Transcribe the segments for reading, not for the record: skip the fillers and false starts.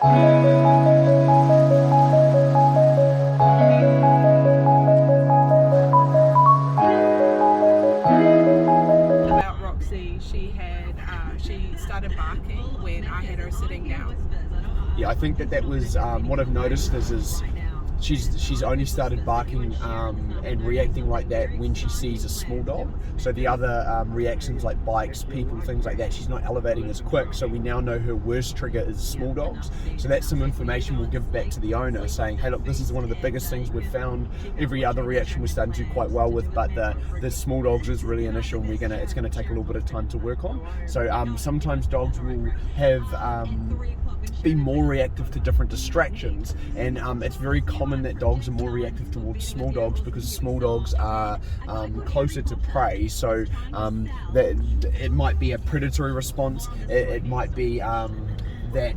About Roxy, she started barking when I had her sitting down. Yeah, I think that was what I've noticed is she's only started barking and reacting like that when she sees a small dog. So the other reactions like bikes, people, things like that, she's not elevating as quick. So we now know her worst trigger is small dogs. So that's some information we'll give back to the owner, saying, hey, look, this is one of the biggest things we've found. Every other reaction we're starting to do quite well with, but the small dogs is really an issue, and it's gonna take a little bit of time to work on. So sometimes dogs will have be more reactive to different distractions, and it's very common that dogs are more reactive towards small dogs because small dogs are closer to prey. So that it might be a predatory response. It might be that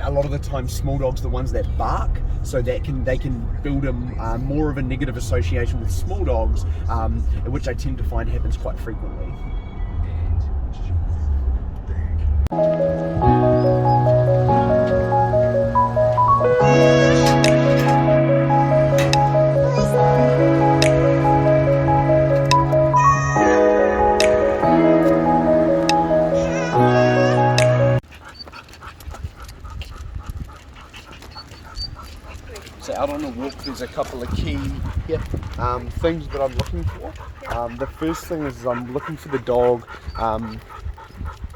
a lot of the time small dogs are the ones that bark, so that they can build more of a negative association with small dogs, which I tend to find happens quite frequently. So out on a walk, there's a couple of key things that I'm looking for. The first thing is I'm looking for the dog,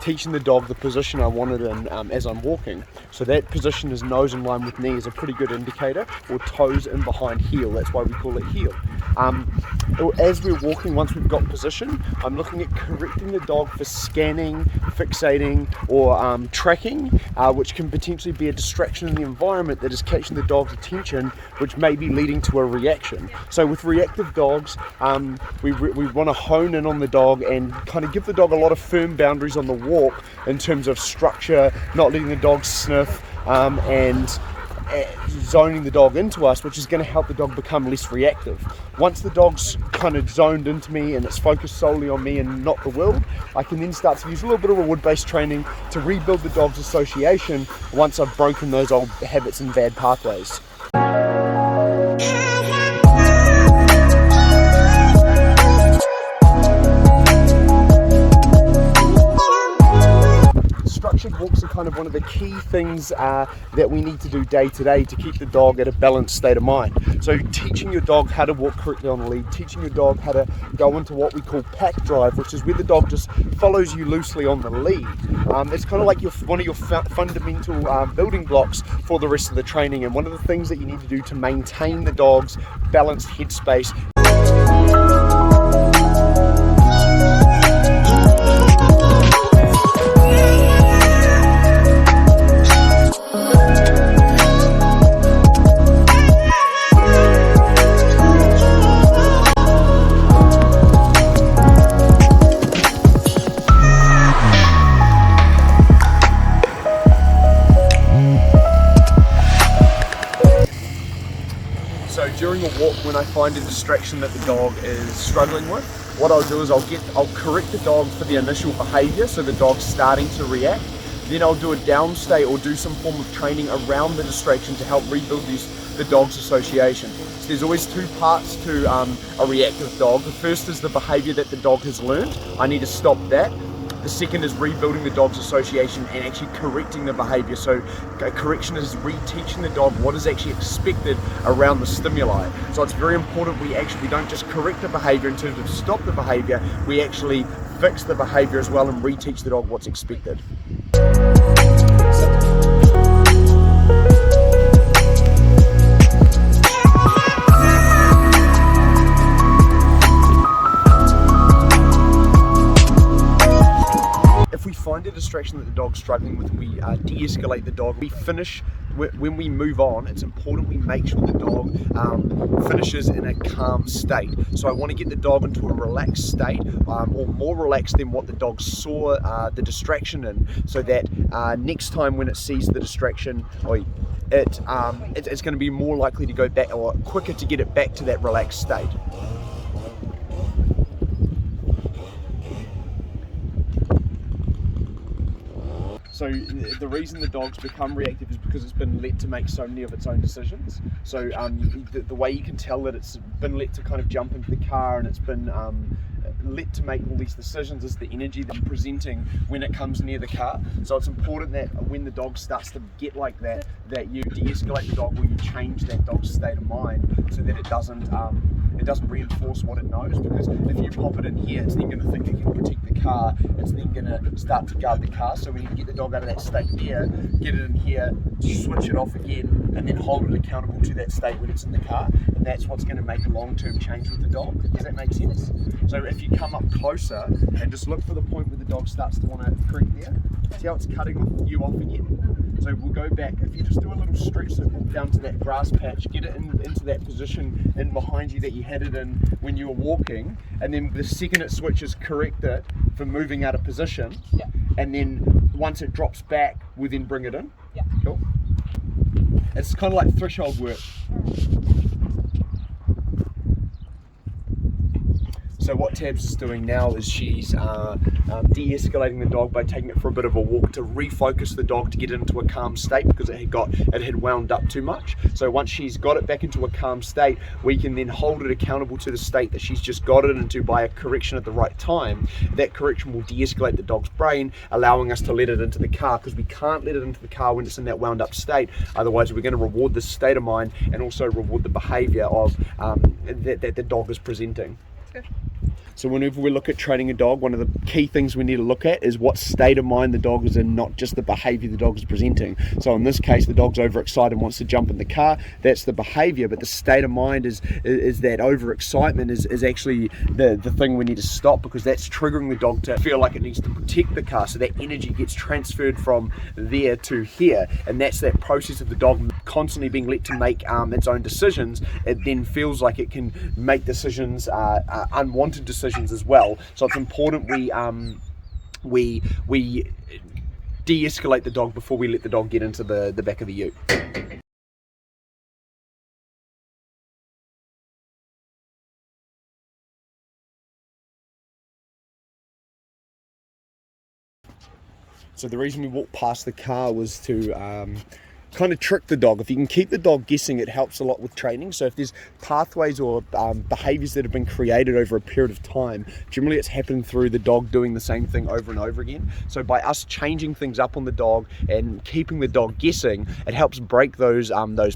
teaching the dog the position I want it in as I'm walking. So that position is nose in line with knee is a pretty good indicator, or toes in behind heel. That's why we call it heel. As we're walking, once we've got position, I'm looking at correcting the dog for scanning, fixating, or tracking, which can potentially be a distraction in the environment that is catching the dog's attention, which may be leading to a reaction. So with reactive dogs, we want to hone in on the dog and kind of give the dog a lot of firm boundaries on the walk in terms of structure, not letting the dog sniff, and zoning the dog into us, which is going to help the dog become less reactive. Once the dog's kind of zoned into me and it's focused solely on me and not the world, I can then start to use a little bit of reward-based training to rebuild the dog's association once I've broken those old habits and bad pathways. Structured walks are kind of one of the key things that we need to do day to day to keep the dog at a balanced state of mind. So teaching your dog how to walk correctly on the lead, teaching your dog how to go into what we call pack drive, which is where the dog just follows you loosely on the lead. It's kind of like one of your fundamental building blocks for the rest of the training, and one of the things that you need to do to maintain the dog's balanced headspace. So during a walk, when I find a distraction that the dog is struggling with, what I'll do is I'll correct the dog for the initial behavior, so the dog's starting to react. Then I'll do a downstay or do some form of training around the distraction to help rebuild the dog's association. So there's always two parts to a reactive dog. The first is the behavior that the dog has learned. I need to stop that. The second is rebuilding the dog's association and actually correcting the behavior. So correction is reteaching the dog what is actually expected around the stimuli. So it's very important we don't just correct the behavior in terms of stop the behavior, we actually fix the behavior as well and reteach the dog what's expected. Find a distraction that the dog's struggling with, we de-escalate the dog. We finish, when we move on, it's important we make sure the dog finishes in a calm state. So I want to get the dog into a relaxed state, or more relaxed than what the dog saw the distraction in, so that next time when it sees the distraction, it's going to be more likely to go back, or quicker to get it back to that relaxed state. So the reason the dog's become reactive is because it's been let to make so many of its own decisions. So the way you can tell that it's been let to kind of jump into the car and it's been let to make all these decisions is the energy that I'm presenting when it comes near the car. So it's important that when the dog starts to get like that, that you de-escalate the dog, or you change that dog's state of mind so that it doesn't reinforce what it knows. Because if you pop it in here, it's then going to think it can protect the car. It's then going to start to guard the car. So we need to get the dog out of that state here, get it in here, switch it off again, and then hold it accountable to that state when it's in the car. And that's what's going to make a long-term change with the dog. Does that make sense? So if you come up closer and just look for the point where the dog starts to want to creep there, see how it's cutting you off again? So we'll go back. If you just do a little stretch circle down to that grass patch, get it into that position in behind you that you had it in when you were walking, and then the second it switches, correct it for moving out of position. Yeah. And then once it drops back, we'll then bring it in. Yeah. Cool. It's kind of like threshold work. So what Tabs is doing now is she's de-escalating the dog by taking it for a bit of a walk to refocus the dog to get into a calm state, because it had wound up too much. So once she's got it back into a calm state, we can then hold it accountable to the state that she's just got it into by a correction at the right time. That correction will de-escalate the dog's brain, allowing us to let it into the car, because we can't let it into the car when it's in that wound up state. Otherwise we're going to reward the state of mind and also reward the behavior of that the dog is presenting. Okay. So whenever we look at training a dog, one of the key things we need to look at is what state of mind the dog is in, not just the behavior the dog is presenting. So in this case, the dog's overexcited and wants to jump in the car. That's the behavior, but the state of mind is that overexcitement is actually the thing we need to stop, because that's triggering the dog to feel like it needs to protect the car. So that energy gets transferred from there to here, and that's that process of the dog constantly being let to make its own decisions. It then feels like it can make decisions, unwanted decisions as well. So it's important we de-escalate the dog before we let the dog get into the back of the ute. So the reason we walked past the car was to kind of trick the dog. If you can keep the dog guessing, it helps a lot with training. So if there's pathways or behaviors that have been created over a period of time, generally it's happened through the dog doing the same thing over and over again. So by us changing things up on the dog and keeping the dog guessing, it helps break those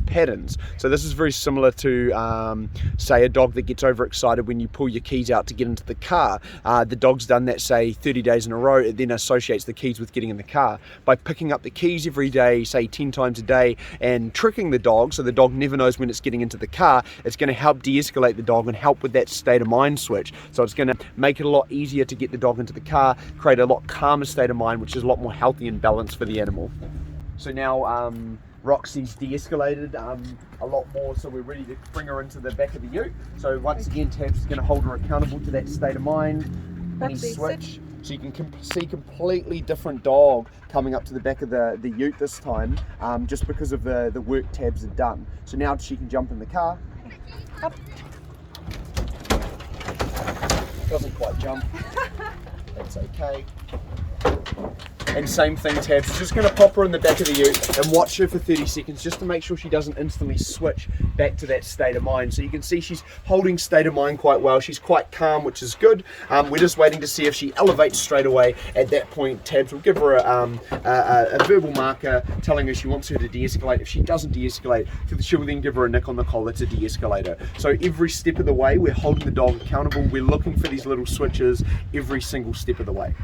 patterns. So this is very similar to say a dog that gets overexcited when you pull your keys out to get into the car. The dog's done that, say 30 days in a row. It then associates the keys with getting in the car. By picking up the keys every day, say 10 times a day, and tricking the dog so the dog never knows when it's getting into the car, it's going to help de-escalate the dog and help with that state of mind switch. So it's going to make it a lot easier to get the dog into the car, create a lot calmer state of mind, which is a lot more healthy and balanced for the animal. So now Roxy's de-escalated a lot more, so we're ready to bring her into the back of the ute. So once again, Tabs is going to hold her accountable to that state of mind. Any switch. So you can see completely different dog coming up to the back of the ute this time, just because of the work Tabs had done. So now she can jump in the car. Up. Doesn't quite jump. That's okay. And same thing, Tabs. Just going to pop her in the back of the ute and watch her for 30 seconds just to make sure she doesn't instantly switch back to that state of mind. So you can see she's holding state of mind quite well. She's quite calm, which is good. We're just waiting to see if she elevates straight away. At that point, Tabs will give her a verbal marker telling her she wants her to de-escalate. If she doesn't de-escalate, she'll then give her a nick on the collar to de-escalate her. So every step of the way, we're holding the dog accountable. We're looking for these little switches every single step of the way.